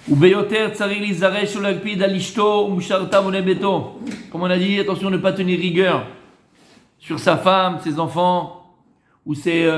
Ou beyoter tsari lizaresh ou l'alpid alishto ou musharta monebeto. Comme on a dit, attention de ne pas tenir rigueur sur sa femme, ses enfants, ou ses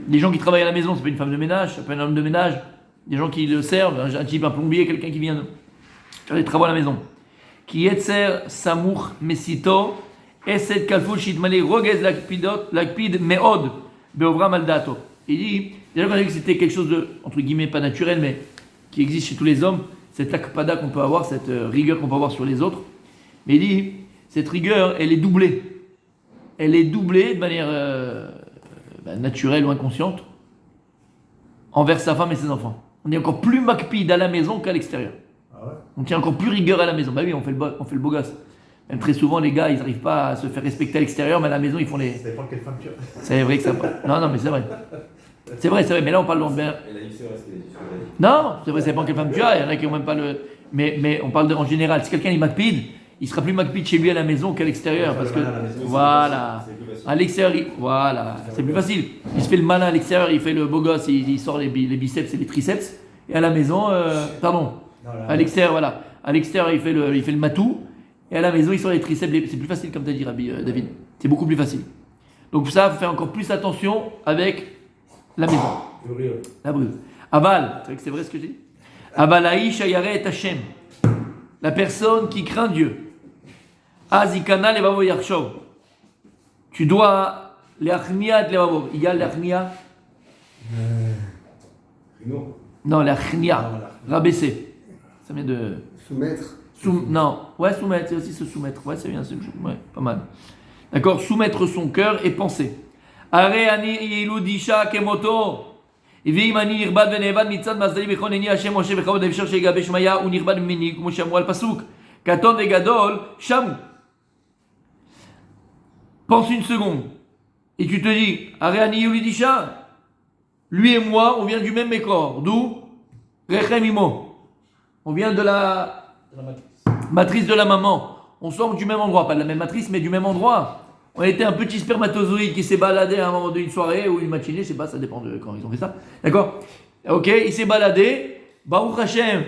les gens qui travaillent à la maison. C'est pas une femme de ménage, ça peut être un homme de ménage, des gens qui le servent, un type, un plombier, quelqu'un qui vient faire des travaux à la maison. Qui yetzer samour mesito eset kalful shitmale rogez lakpid meod beovra maldato. Il dit, déjà qu'on a dit que c'était quelque chose de, entre guillemets, pas naturel, mais qui existe chez tous les hommes, cette akpada qu'on peut avoir, cette rigueur qu'on peut avoir sur les autres. Mais il dit, cette rigueur, elle est doublée. Elle est doublée de manière naturelle ou inconsciente envers sa femme et ses enfants. On est encore plus makpid à la maison qu'à l'extérieur. Ah ouais. On tient encore plus rigueur à la maison. Bah oui, on fait le beau gosse. Même très souvent, les gars, ils n'arrivent pas à se faire respecter à l'extérieur, mais à la maison, ils font les... Ça dépend quelle femme tu as. C'est vrai que ça... Non, mais c'est vrai. C'est vrai, mais là, on parle de... Non, c'est vrai, ça dépend quelle femme tu as. Il y en a qui n'ont même pas le... Mais on parle en général. Si quelqu'un est makpid, il sera plus makpid chez lui à la maison qu'à l'extérieur. Parce que... Voilà. À l'extérieur, voilà. C'est plus facile. Il se fait le malin à l'extérieur, il fait le beau gosse, il sort les biceps et les triceps. Et à la maison... À l'extérieur, voilà. À l'extérieur, il fait le matou. Et à la maison, il sort les triceps. C'est plus facile, comme tu as dit, David. C'est beaucoup plus facile. Donc pour ça, il faut faire encore plus attention avec la maison. La brûle. Aval, c'est vrai ce que j'ai dit. Avalaï shayaret Hashem. La personne qui craint Dieu. Azikana levavo yarshov. Tu dois l'achnia levavo. Égal l'achnia. Non, l'achnia. Rabaisser. Ça vient de... Soumettre. Soumettre, c'est aussi se soumettre. Ouais, c'est bien, pas mal. D'accord, soumettre son cœur et penser. Are ani iludisha kemoto. ואם אני נכבד ונאבד מצד מזלי וכונני השם משה בכבוד אפשר שיגבש מיה ונכבד ממני כמו שאמרו על פסוק קטון וגדול שמו. Pense une seconde et tu te dis Are ani iludisha. Lui et moi, on vient du même mécor. D'où Rechem imo. On vient de la matrice de la maman. On sort du même endroit, pas de la même matrice, mais du même endroit. On était un petit spermatozoïde qui s'est baladé à un moment d'une soirée ou une matinée, je sais pas, ça dépend de quand ils ont fait ça. D'accord ? Ok, il s'est baladé. Baruch Hashem.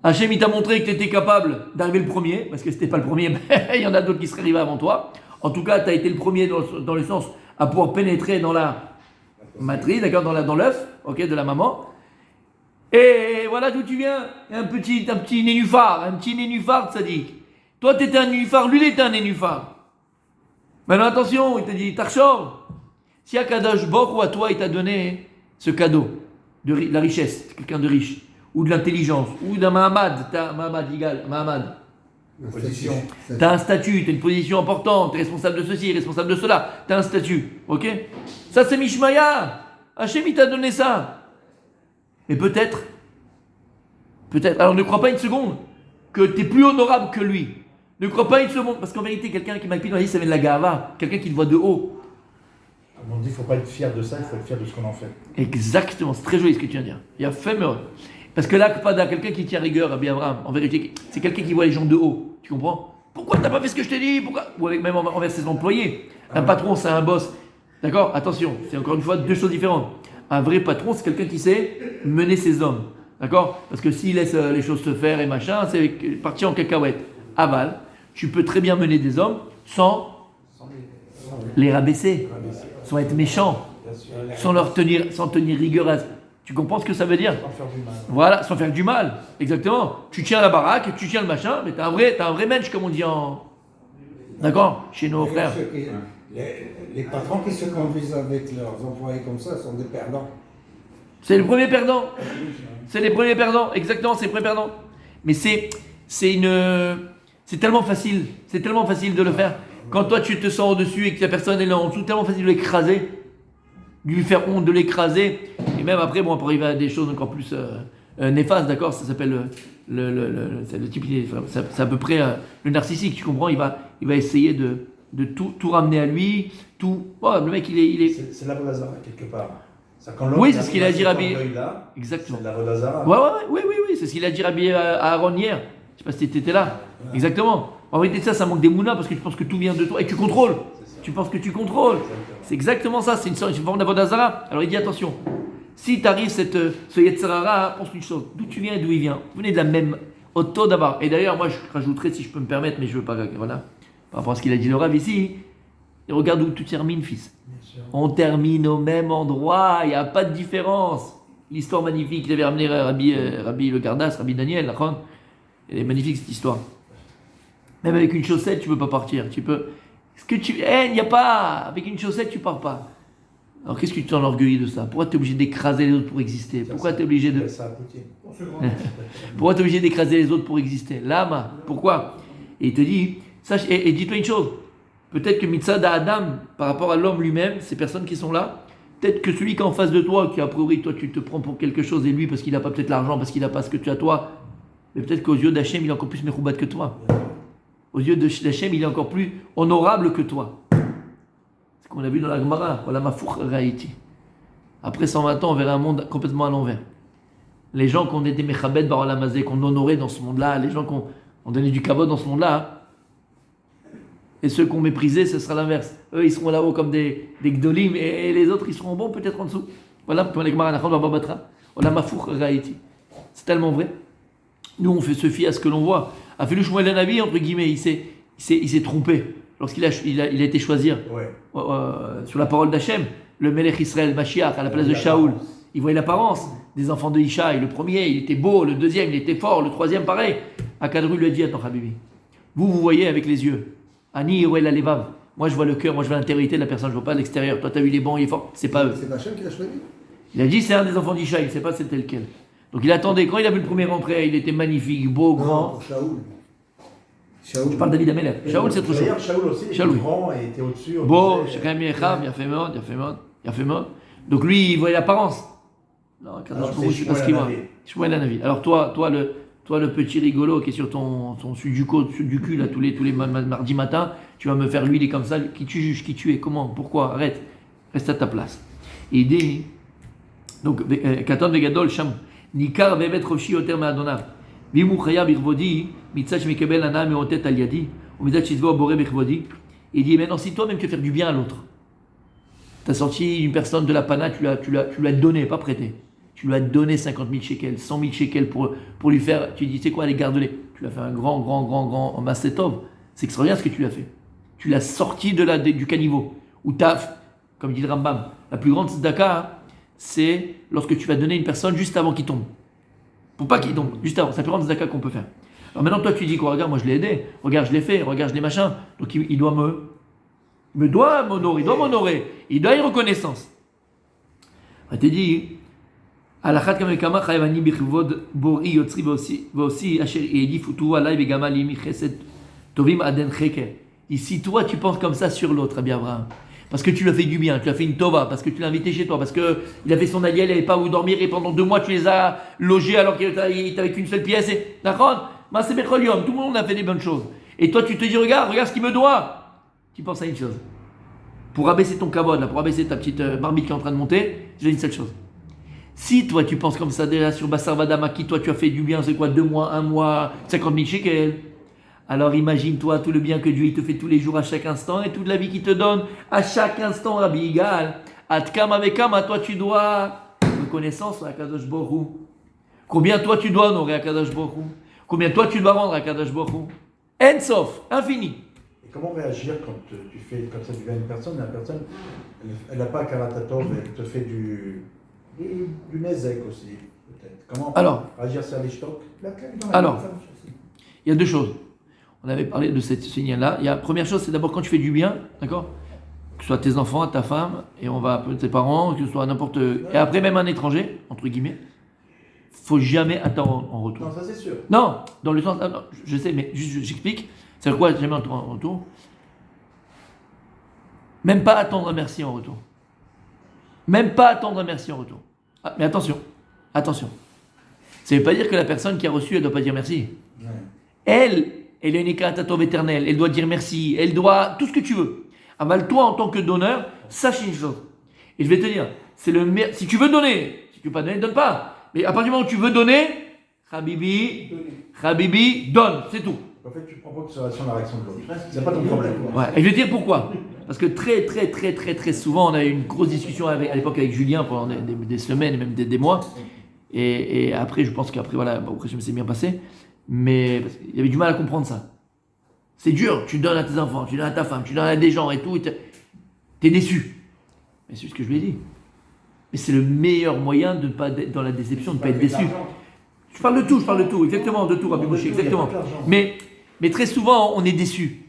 Hashem, il t'a montré que tu étais capable d'arriver le premier, parce que c'était pas le premier, mais il y en a d'autres qui seraient arrivés avant toi. En tout cas, tu as été le premier dans le sens à pouvoir pénétrer dans la matrice, d'accord, dans l'œuf, ok, de la maman. Et voilà d'où tu viens. Un petit nénuphar sadique. Toi, tu étais un nénuphar, lui, il était un nénuphar. Maintenant, attention, il t'a dit, Tarchor, si Akadosh Baruch Hu à toi, il t'a donné ce cadeau, de la richesse, quelqu'un de riche, ou de l'intelligence, ou d'un Mahamad, Mahamad. Position. T'as un statut, t'as une position importante, t'es responsable de ceci, responsable de cela, t'as un statut, ok ? Ça, c'est Mishmaya. Hachem, il t'a donné ça. Mais peut-être, alors ne crois pas une seconde que tu es plus honorable que lui. Ne crois pas une seconde, parce qu'en vérité, quelqu'un qui m'a dit, ça vient de la gava, quelqu'un qui te voit de haut. On dit, il ne faut pas être fier de ça, il faut être fier de ce qu'on en fait. Exactement, c'est très joli ce que tu viens de dire. Il y a fait meurtre. Parce que là, quelqu'un qui tient rigueur, Rabbi Abraham, en vérité, c'est quelqu'un qui voit les gens de haut. Tu comprends ? Pourquoi tu n'as pas fait ce que je t'ai dit ? Pourquoi ? Ou même envers ses employés. Un patron, c'est un boss. D'accord ? Attention, c'est encore une fois deux choses différentes. Un vrai patron, c'est quelqu'un qui sait mener ses hommes. D'accord ? Parce que s'il laisse les choses se faire et machin, c'est parti en cacahuète. Aval, tu peux très bien mener des hommes sans les rabaisser, sans être méchant, sans tenir rigueur. Tu comprends ce que ça veut dire ? Sans faire du mal. Voilà, sans faire du mal. Exactement. Tu tiens la baraque, tu tiens le machin, mais t'as un vrai mensch, comme on dit en... D'accord ? Chez nos frères. Les patrons qui se conduisent avec leurs employés comme ça sont des perdants. C'est le premier perdant. C'est les premiers perdants. Exactement, c'est les premiers perdants. Mais c'est tellement facile. C'est tellement facile de le faire. Quand toi, tu te sens au-dessus et que la personne est là en dessous, tellement facile de l'écraser. De lui faire honte, de l'écraser. Et même après, on peut arriver à des choses encore plus néfastes, d'accord ? Ça s'appelle c'est le type, c'est à peu près le narcissique, tu comprends ? Il va essayer de tout ramener à lui, tout. Oh, le mec, il est... C'est la Vodazara, quelque part. Oui, c'est ce qu'il a dit Rabbi. Exactement. C'est la Vodazara. Oui, c'est ce qu'il a dit Rabbi à Aaron hier. Je sais pas si tu étais là. Ouais. Exactement. En vérité, ça manque d'émouna parce que tu penses que tout vient de toi et tu contrôles. Tu penses que tu contrôles. C'est exactement ça. C'est une forme d'Avodazara. Alors il dit attention. Si t'arrives ce Yetzirara, pense une chose. D'où tu viens et d'où il vient. Vous venez de la même auto d'abord. Et d'ailleurs, moi, je rajouterais, si je peux me permettre, mais je veux pas, voilà, par rapport à ce qu'il a dit le Rav ici, et regarde où tu termines, fils. On termine au même endroit, il n'y a pas de différence. L'histoire magnifique, il avait ramené Rabbi le Gardas, Rabbi Daniel, elle est magnifique cette histoire. Même avec une chaussette, tu ne peux pas partir. Tu peux. Il n'y a pas. Avec une chaussette, tu ne pars pas. Alors qu'est-ce que tu t'enorgueillis de ça? Pourquoi tu es obligé d'écraser les autres pour exister? Pourquoi tu es obligé de. Pourquoi tu es obligé d'écraser les autres pour exister? Lama, pourquoi? Et il te dit, sache, et dis-toi une chose. Peut-être que Mitzad Adam, par rapport à l'homme lui-même, ces personnes qui sont là, peut-être que celui qui est en face de toi, qui a priori, toi, tu te prends pour quelque chose, et lui, parce qu'il n'a pas peut-être l'argent, parce qu'il n'a pas ce que tu as toi, mais peut-être qu'aux yeux d'Hachem, il est encore plus Mechoubat que toi. Aux yeux d'Hachem, il est encore plus honorable que toi. C'est ce qu'on a vu dans la Gemara, voilà ma four Raïti. Après 120 ans, on verra un monde complètement à l'envers. Les gens qu'on était Mechabed Barolamazé, qu'on honorait dans ce monde-là, les gens qu'on donnait du kavod dans ce monde-là, et ceux qu'on méprisait, ce sera l'inverse. Eux, ils seront là-haut comme des gdolim, et les autres, ils seront bons peut-être en dessous. Voilà, comme les Gemara Nachon Babatra, on a ma four Raïti. C'est tellement vrai. Nous, on se fie à ce que l'on voit. Afelu Shmuel Navi, entre guillemets, il s'est trompé lorsqu'il a été choisir sur la parole d'Hachem, le Melech Israël Mashiach à la place de Shaoul. Il voyait l'apparence des enfants de Ishaï. Le premier, il était beau, le deuxième, il était fort, le troisième, pareil. Akadru lui a dit: attends, Habibi, vous voyez avec les yeux. Ani Yoel Alevav. Moi, je vois le cœur, moi, je vois l'intériorité de la personne, je vois pas l'extérieur. Toi, tu as vu les bons, il est fort. C'est pas eux. C'est Hachem qui l'a choisi. Il a dit: c'est un des enfants d'Ishaï, il ne sait pas c'était lequel. Donc il attendait, quand il a vu le premier rentrer, il était magnifique, beau, grand. Pour Shaoul. Je parle de David Amelech. Shaoul, c'est trop chaud. D'ailleurs, Shaoul aussi, il était grand et était au-dessus. Beau, Shechem Yechav, il a fait mode. Donc lui, il voyait l'apparence. Non, je sais pas ce qu'il voit. Shmuel Hanavi. Alors toi, le petit rigolo qui est sur ton du cul, là, tous les mardis matins, tu vas me faire lui, il est comme ça. Qui tu juges, qui tu es, comment, pourquoi? Arrête, reste à ta place. Et il dit, donc, Katan Vegadol, Sham. Nikar ve'emet roshi yoter me'adonav. Vimu chaya birvodi, mitzad shemekebel ana me'otet al yadi, ou mitzad shizvo boré birvodi. Il dit, maintenant, si toi-même tu veux faire du bien à l'autre, tu as sorti une personne de la pana, tu l'as donné, pas prêté. Tu lui as donné 50 000 shekels, 100 000 shekels pour lui faire, tu dis, c'est quoi, allez, garde-les. Tu lui as fait un grand massetov. C'est extraordinaire ce que tu lui as fait. Tu l'as sorti du caniveau. Ou t'as, comme dit le Rambam, la plus grande tzedaka, c'est lorsque tu vas donner une personne juste avant qu'il tombe. Pour pas qu'il tombe, juste avant. C'est la plus grande tzedaka qu'on peut faire. Alors maintenant, toi, tu dis quoi? Regarde, moi, je l'ai aidé. Regarde, je l'ai fait. Regarde, je l'ai machin. Donc, il doit m'honorer. Il doit une reconnaissance. On t'a dit, alachat kamekama chayvani bichvod bori yotzri vosi asher yedifu tu alay begama li micheset tovim aden cheker. Si toi, tu penses comme ça sur l'autre, Rabbi Abraham, parce que tu lui as fait du bien, tu lui as fait une tova, parce que tu l'as invité chez toi, parce qu'il a fait son allié, il n'avait pas où dormir et pendant 2 mois tu les as logés alors qu'il n'avait qu'une seule pièce. D'accord? Tout le monde a fait des bonnes choses. Et toi tu te dis, regarde ce qu'il me doit. Tu penses à une chose. Pour abaisser ton kavod, là, pour abaisser ta petite marmite qui est en train de monter, j'ai une seule chose. Si toi tu penses comme ça déjà sur Bassar Vadama, qui toi tu as fait du bien, c'est quoi, 2 mois, 1 mois, 50 000 shekels. Alors imagine-toi tout le bien que Dieu il te fait tous les jours à chaque instant et toute la vie qu'il te donne à chaque instant, Rabbi Yigal. Atkam avekam, à toi tu dois reconnaissance à Kadosh Baruch Hu. Combien toi tu dois honorer à Kadosh Baruch Hu? Combien toi tu dois rendre à Kadosh Baruch Hu? En sof, infini. Et comment réagir quand tu fais comme ça du bien à une personne? La personne, elle n'a pas Karatatov, elle te fait du Nezek aussi, peut-être. Comment réagir sur les stocks? Alors, il y a 2 choses. On avait parlé de cette signal-là. La première chose, c'est d'abord quand tu fais du bien, d'accord? Que ce soit tes enfants, ta femme, et on va appeler tes parents, que ce soit n'importe. Et après, même un étranger, entre guillemets, faut jamais attendre en retour. Non, ça c'est sûr. Non, dans le sens. Non, je sais, mais juste, j'explique. C'est quoi jamais attendre en retour? Même pas attendre un merci en retour. Même pas attendre un merci en retour. Ah, mais attention. Ça ne veut pas dire que la personne qui a reçu, elle ne doit pas dire merci. Ouais. Elle est une éclatatove éternelle. Elle doit dire merci. Elle doit tout ce que tu veux. Aval, toi, en tant que donneur, sache une chose. Et je vais te dire, si tu veux donner, si tu ne veux pas donner, donne pas. Mais à partir du moment où tu veux donner, Habibi, donne, c'est tout. En fait, tu prends pas que sur la réaction de l'autre. C'est pas ton problème. Ouais. Et je vais te dire pourquoi. Parce que très souvent, on a eu une grosse discussion à l'époque avec Julien pendant des semaines, même des mois. Et après, je pense qu'après, voilà, après, je me suis bien passé. Mais il y avait du mal à comprendre ça. C'est dur, tu donnes à tes enfants, tu donnes à ta femme, tu donnes à des gens et tout, t'es déçu. Mais c'est ce que je lui ai dit. Mais c'est le meilleur moyen de ne pas être dans la déception, de ne pas être déçu. Je parle de tout, exactement, de tout, Rabbi Moshe, exactement. Mais très souvent, on est déçu.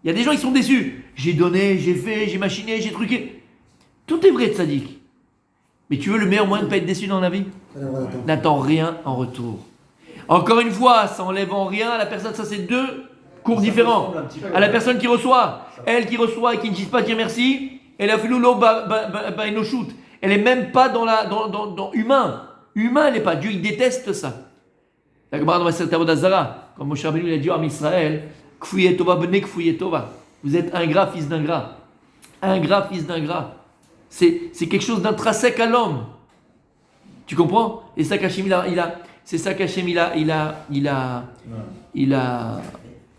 Il y a des gens qui sont déçus. J'ai donné, j'ai fait, j'ai machiné, j'ai truqué. Tout est vrai, tzaddik. Mais tu veux le meilleur moyen de ne pas être déçu dans la vie ? N'attends rien en retour. Encore une fois, ça enlève en rien à la personne, ça c'est deux cours différents. À la personne qui reçoit, elle qui reçoit et qui ne dit pas dire merci, elle a fait l'oulo no shoot. Elle est même pas dans humain. Humain, elle n'est pas. Dieu, il déteste ça. La Gemara dans Masechet Avodat Zara, comme Moshe Rabbeinu il a dit à Israël, Kfouye Tova bnei Kfouye Tova. Vous êtes ingrat, fils d'ingrat. Ingrat, fils d'ingrat. C'est quelque chose d'intrinsèque à l'homme. Tu comprends? Et ça qu'Hachem c'est ça qu'Hachem il a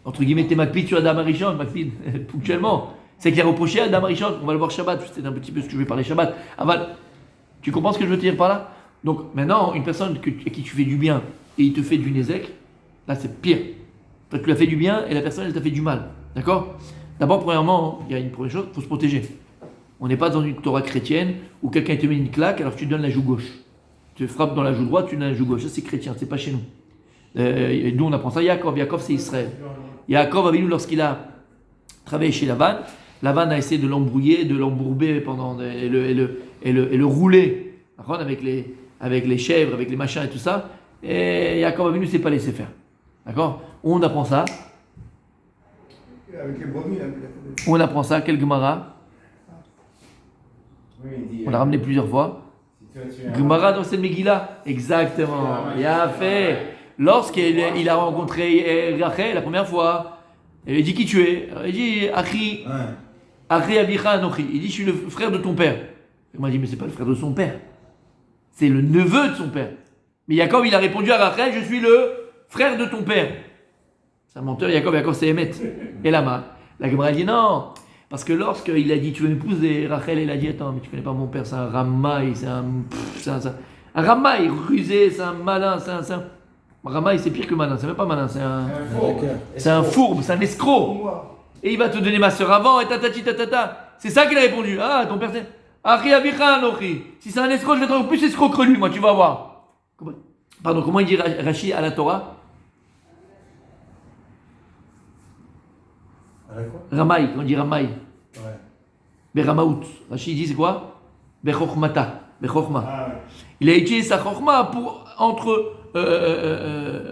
entre guillemets t'es Makpid sur Adam Arishon, Makpid ponctuellement. C'est qu'il a reproché à Adam Arishon, on va le voir Shabbat, c'est un petit peu ce que je vais parler Shabbat. Aval, tu comprends ce que je veux te dire par là? Donc maintenant, une personne à qui tu fais du bien et il te fait du nezek, là c'est pire. Toi tu lui as fait du bien et la personne elle t'a fait du mal. D'accord? D'abord, premièrement, il y a une première chose, il faut se protéger. On n'est pas dans une Torah chrétienne où quelqu'un te met une claque alors tu donnes la joue gauche. Tu frappes dans la joue droite, tu donnes la joue gauche. Ça c'est chrétien, c'est pas chez nous. Nous on apprend ça. Yaakov c'est Israël. Yaakov Avinu lorsqu'il a travaillé chez Lavan a essayé de l'embrouiller, de l'embourber et le rouler avec les chèvres, avec les machins et tout ça. Et Yaakov Avinu ne s'est pas laissé faire. D'accord? On apprend ça. Avec les brebis, On apprend ça, quel Gemara. On l'a ramené plusieurs fois. Gemara dans cette Megillah. Exactement. Il a fait. Lorsqu'il a rencontré Rachel la première fois, il dit qui tu es? Il dit Achi Avicha Anochi. Il dit je suis le frère de ton père. Il m'a dit mais c'est pas le frère de son père. C'est le neveu de son père. Mais Yaakov il a répondu à Rachel je suis le frère de ton père. C'est un menteur, Yaakov c'est Emet. Et Lama. La Gemara dit non. Parce que lorsqu'il a dit tu veux m'épouser, Rachel elle a dit attends mais tu connais pas mon père, c'est un ramaï, c'est un ramaï rusé, c'est un malin, c'est un ramaï c'est pire que malin, c'est même pas malin, c'est un fourbe, c'est un escroc. Et il va te donner ma soeur avant et tatati tatata. C'est ça qu'il a répondu. Ah ton père c'est Achi Avicha Anochi. Si c'est un escroc, je vais être encore plus escroc que lui, moi tu vas voir. Pardon, comment il dit Rashi à la Torah? Ramaï, on dit Ramaï. Ouais. Beramaout. Rachid dit c'est quoi? Bechokmata. Bechokma. Il a utilisé sa chokma pour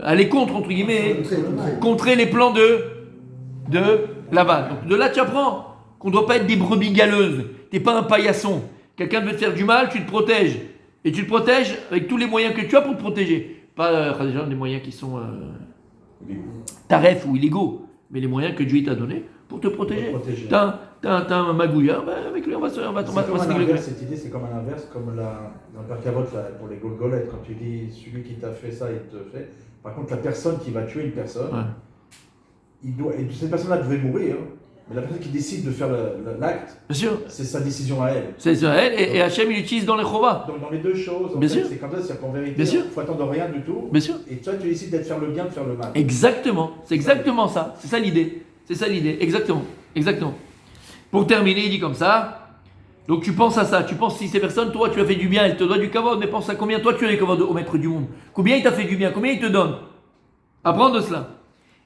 aller contre, entre guillemets, contrer les plans de Lavan. Donc de là tu apprends qu'on ne doit pas être des brebis galeuses. Tu n'es pas un paillasson. Quelqu'un veut te faire du mal, tu te protèges. Et tu te protèges avec tous les moyens que tu as pour te protéger. Pas des moyens qui sont tarefs ou illégaux. Mais les moyens que Dieu t'a donnés pour te protéger. T'as un magouilleur, avec lui on va se régler. Cette idée, c'est comme un inverse, comme dans le Perkavot pour les Golgolettes, quand tu dis celui qui t'a fait ça, il te fait. Par contre, la personne qui va tuer une personne, cette personne-là devait mourir, mais la personne qui décide de faire l'acte, c'est sa décision à elle. C'est ça à elle, et Hachem il l'utilise dans les Chova. Donc dans les deux choses, c'est comme ça, c'est qu'en vérité, il ne faut attendre rien du tout. Bien sûr. Et toi, tu décides de faire le bien, de faire le mal. Exactement, c'est exactement ça. C'est ça l'idée. Exactement. Pour terminer, il dit comme ça. Donc tu penses à ça, tu penses si ces personnes, toi tu as fait du bien, elles te donnent du kavod, mais pense à combien toi tu as les kavod au maître du monde. Combien il t'a fait du bien, combien il te donne. Apprends de cela.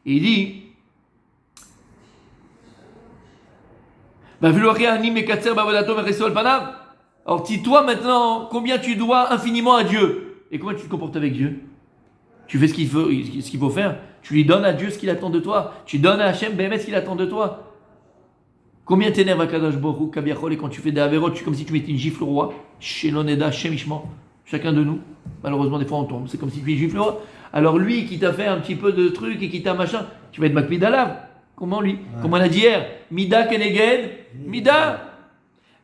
Et il dit alors dis-toi maintenant combien tu dois infiniment à Dieu. Et comment tu te comportes avec Dieu? Tu fais ce qu'il faut faire. Tu lui donnes à Dieu ce qu'il attend de toi. Tu donnes à Hachem ce qu'il attend de toi. Combien t'énerves à Kadosh Baruch Hu, Kabiachol, et quand tu fais des avérotes, c'est comme si tu mettais une gifle au roi. Sheloneda, Shemishman. Chacun de nous, malheureusement des fois on tombe. C'est comme si tu lui gifles au roi. Alors lui qui t'a fait un petit peu de trucs et qui t'a machin, tu vas être Makpid alav. Comment lui? Comme on a dit hier, Mida Keneged, Mida.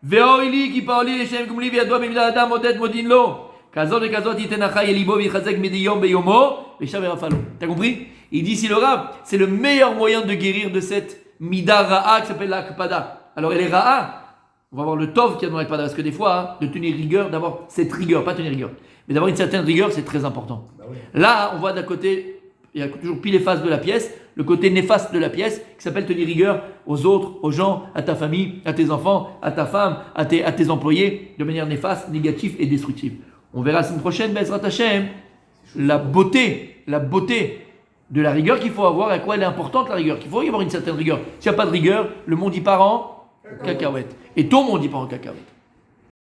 Veoili qui parli les Shem Kumli Viadwa Bimida Adam Modet Modinlo. Kazot et Kazot Itenacha Yelibo Vichazek Mediyom Beyomo Veshav Rafalo. T'as compris? Il dit si le rab, c'est le meilleur moyen de guérir de cette Mida Ra'a qui s'appelle l'Akpada. alors elle est ra'a. On va voir le tov qui a dans la parce que des fois, de tenir rigueur, d'avoir cette rigueur, pas tenir rigueur, mais d'avoir une certaine rigueur, c'est très important. Bah oui. Là, on voit d'un côté, il y a toujours pile et face de la pièce, le côté néfaste de la pièce, qui s'appelle tenir rigueur aux autres, aux gens, à ta famille, à tes enfants, à ta femme, à tes employés, de manière néfaste, négative et destructive. On verra la semaine prochaine, Bezrat Hashem, la beauté de la rigueur qu'il faut avoir, à quoi elle est importante la rigueur, qu'il faut y avoir une certaine rigueur. S'il n'y a pas de rigueur, le monde y part en cacahuète. Et ton monde y part en cacahuète.